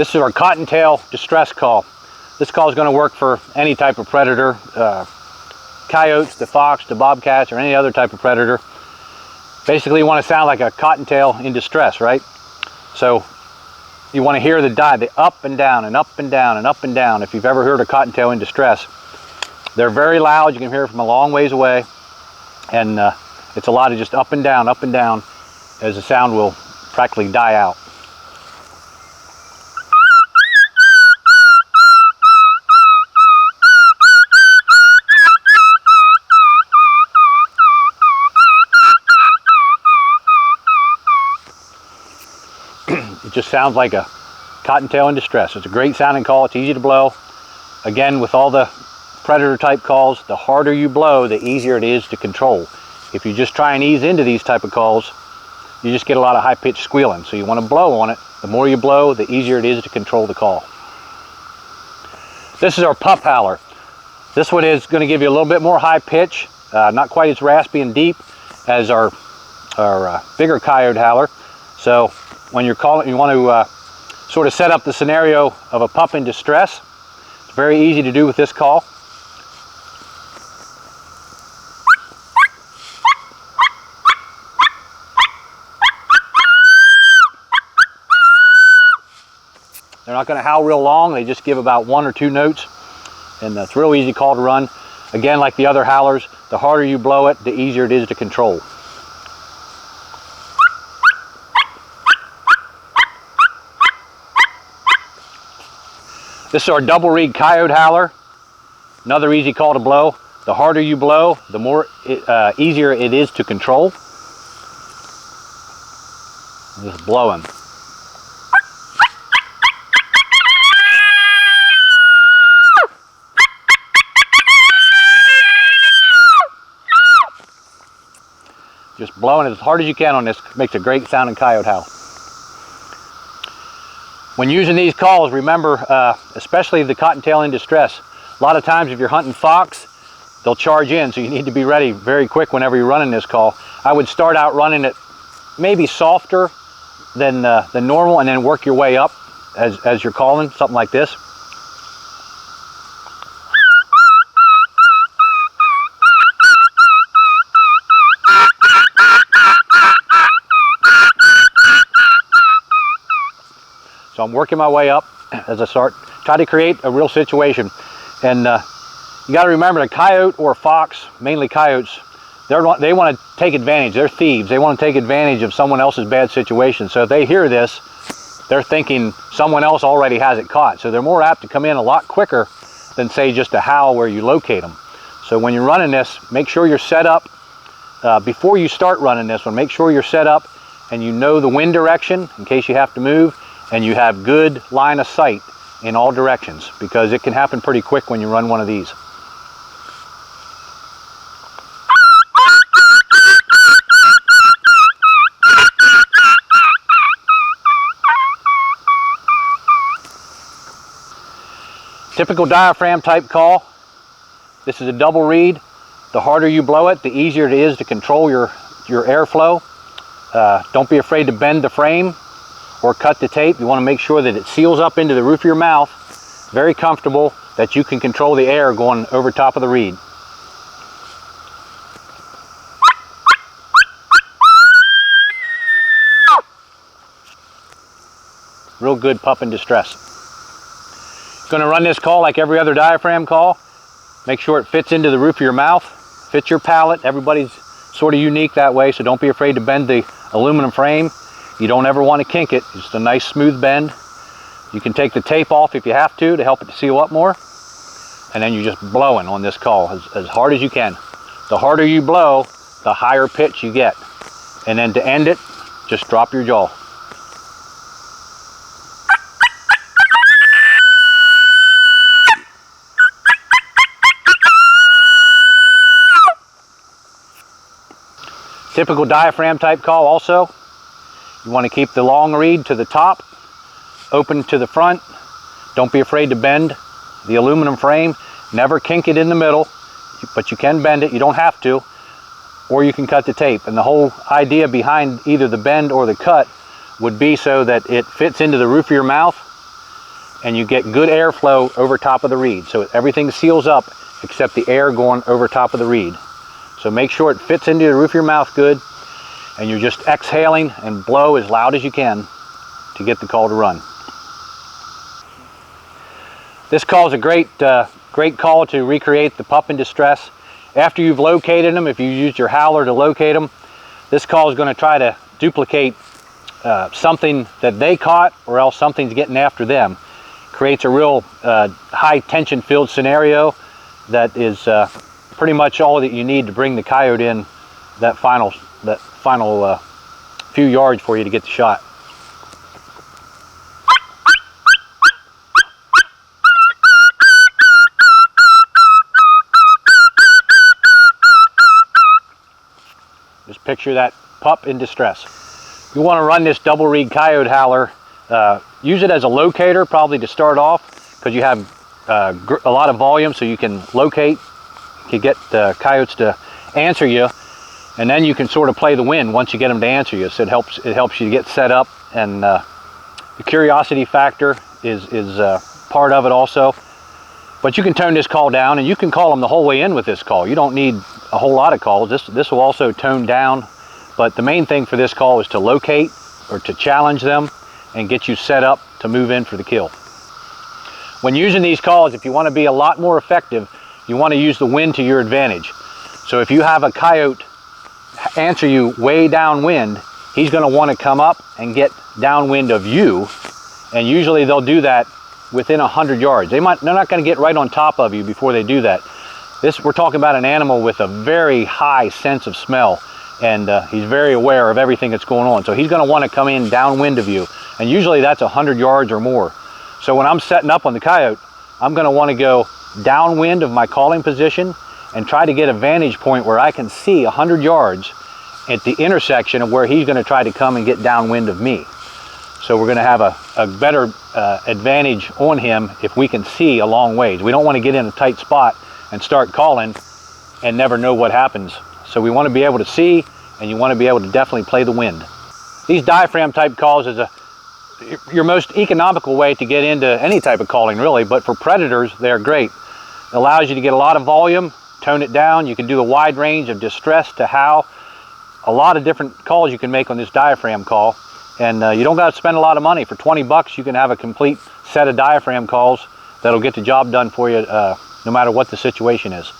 This is our cottontail distress call. This call is going to work for any type of predator, coyotes, the fox, the bobcats, or any other type of predator. Basically, you want to sound like a cottontail in distress, right? So you want to hear the up and down and up and down and up and down. If you've ever heard a cottontail in distress, they're very loud. You can hear it from a long ways away, and it's a lot of just up and down, as the sound will practically die out. It just sounds like a cottontail in distress. It's a great sounding call. It's easy to blow. Again, with all the predator type calls, the harder you blow, the easier it is to control. If you just try and ease into these type of calls, you just get a lot of high-pitched squealing. So you want to blow on it. The more you blow, the easier it is to control the call. This is our pup howler. This one is going to give you a little bit more high pitch, not quite as raspy and deep as our bigger coyote howler. So when you're calling, you want to sort of set up the scenario of a pup in distress. It's very easy to do with this call. They're not going to howl real long. They just give about 1 or 2 notes, and it's a real easy call to run. Again, like the other howlers, the harder you blow it, the easier it is to control. This is our double reed coyote howler. Another easy call to blow. The harder you blow, the more easier it is to control. Just blowing. Just blowing as hard as you can on this makes a great sounding coyote howl. When using these calls, remember, especially the cottontail in distress, a lot of times if you're hunting fox, they'll charge in, so you need to be ready very quick whenever you're running this call. I would start out running it maybe softer than normal, and then work your way up as you're calling, something like this. So I'm working my way up as I try to create a real situation. And you got to remember, a coyote or a fox, mainly coyotes, they want to take advantage. They're thieves. They want to take advantage of someone else's bad situation. So if they hear this, they're thinking someone else already has it caught. So they're more apt to come in a lot quicker than, say, just a howl where you locate them. So when you're running this, make sure you're set up. Before you start running this one, make sure you're set up and you know the wind direction in case you have to move. And you have good line of sight in all directions, because it can happen pretty quick when you run one of these. Typical diaphragm type call. This is a double reed. The harder you blow it, the easier it is to control your airflow. Don't be afraid to bend the frame or cut the tape. You want to make sure that it seals up into the roof of your mouth, very comfortable, that you can control the air going over top of the reed. Real good pup in distress. Going to run this call like every other diaphragm call. Make sure it fits into the roof of your mouth, fits your palate. Everybody's sort of unique that way, so don't be afraid to bend the aluminum frame. You don't ever want to kink it. Just a nice smooth bend. You can take the tape off if you have to help it to seal up more. And then you're just blowing on this call as hard as you can. The harder you blow, the higher pitch you get. And then to end it, just drop your jaw. Typical diaphragm type call also. You want to keep the long reed to the top, open to the front. Don't be afraid to bend the aluminum frame. Never kink it in the middle, but you can bend it. You don't have to, or you can cut the tape. And the whole idea behind either the bend or the cut would be so that it fits into the roof of your mouth and you get good airflow over top of the reed. So everything seals up except the air going over top of the reed. So make sure it fits into the roof of your mouth good, and you're just exhaling and blow as loud as you can to get the call to run. This call is a great call to recreate the pup in distress. After you've located them, if you used your howler to locate them, this call is going to try to duplicate something that they caught, or else something's getting after them. Creates a real high tension filled scenario that is pretty much all that you need to bring the coyote in that final few yards for you to get the shot. Just picture that pup in distress. You want to run this double reed coyote howler. Use it as a locator probably to start off, because you have a lot of volume, so you can locate, you can get the coyotes to answer you, and then you can sort of play the wind once you get them to answer you. So it helps you to get set up, and the curiosity factor is part of it also. But you can tone this call down, and you can call them the whole way in with this call. You don't need a whole lot of calls. This will also tone down, but the main thing for this call is to locate or to challenge them and get you set up to move in for the kill. When using these calls, if you want to be a lot more effective, you want to use the wind to your advantage. So if you have a coyote answer you way downwind, he's going to want to come up and get downwind of you, and usually they'll do that within 100 yards. They're not going to get right on top of you before they do that. We're talking about an animal with a very high sense of smell, and he's very aware of everything that's going on. So he's going to want to come in downwind of you, and usually that's 100 yards or more. So when I'm setting up on the coyote, I'm going to want to go downwind of my calling position and try to get a vantage point where I can see 100 yards at the intersection of where he's going to try to come and get downwind of me. So we're going to have a better advantage on him if we can see a long ways. We don't want to get in a tight spot and start calling and never know what happens. So we want to be able to see, and you want to be able to definitely play the wind. These diaphragm type calls is your most economical way to get into any type of calling, really, but for predators they're great. It allows you to get a lot of volume, tone it down. You can do a wide range of distress to howl. A lot of different calls you can make on this diaphragm call. And you don't got to spend a lot of money. For 20 bucks, you can have a complete set of diaphragm calls that'll get the job done for you no matter what the situation is.